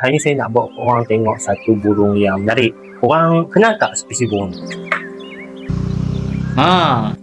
Hari ni saya nak bawa korang tengok satu burung yang menarik. Korang kenal tak spesies burung ni?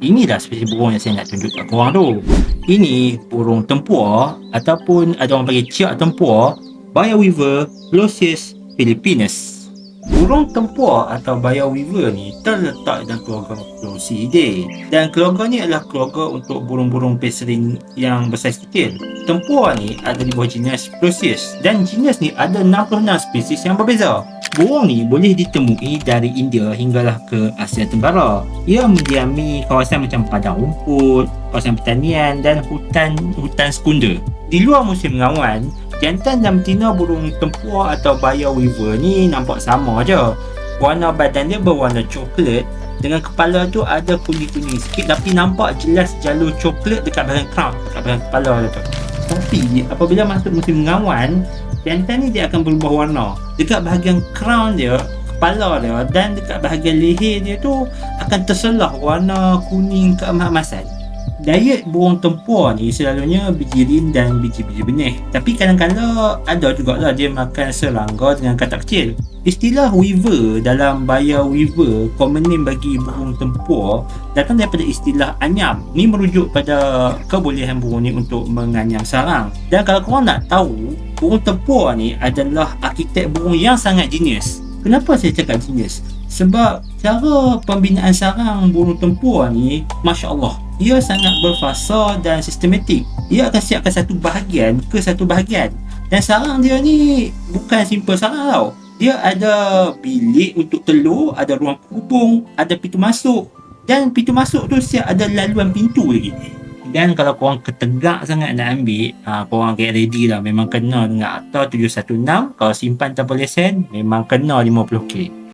Inilah spesies burung yang saya nak tunjuk kat korang tu. Ini burung tempua ataupun ada orang panggil ciak tempua, Bayar Weaver Glossius philippinus. Burung tempua atau Bayar Weaver ni terletak dalam keluarga Glossidae, dan keluarga ni adalah keluarga untuk burung-burung pesering yang bersaiz kecil. Tempua ni ada di bawah jenis Glossius, dan jenis ni ada 66 spesies yang berbeza. Burung ni boleh ditemui dari India hinggalah ke Asia Tenggara. Ia mendiami kawasan macam padang rumput, kawasan pertanian dan hutan sekunder. Di luar musim mengawan, jantan dan betina burung tempua atau Bayar Weaver ni nampak sama je. Warna badan dia berwarna coklat, dengan kepala tu ada kuning-kuning sikit, tapi nampak jelas jalur coklat dekat bahagian crown, dekat bahagian kepala dia tu. Tapi apabila masuk musim mengawan, jantan ni dia akan berubah warna. Dekat bahagian crown dia, kepala dia, dan dekat bahagian leher dia tu akan terselah warna kuning keemas-emasan. Diet burung tempua ni selalunya biji rim dan biji-biji benih. Tapi kadang-kadang ada jugalah dia makan serangga dengan katak kecil. Istilah weaver dalam Bayar Weaver, common name bagi burung tempua, datang daripada istilah anyam. Ni merujuk pada kebolehan burung ni untuk menganyam sarang. Dan kalau korang nak tahu, burung tempua ni adalah arkitek burung yang sangat genius. Kenapa saya cakap genius? Sebab cara pembinaan sarang burung tempua ni, Masya Allah, ia sangat berfasa dan sistematik. Ia akan siapkan satu bahagian ke satu bahagian. Dan sarang dia ni bukan simple sarang tau. Dia ada bilik untuk telur, ada ruang kubung, ada pintu masuk. Dan pintu masuk tu siap ada laluan pintu lagi. Dan kalau korang ketegak sangat nak ambil, korang get ready lah. Memang kena dengan akta 716. Kalau simpan tanpa lesen, memang kena 50k.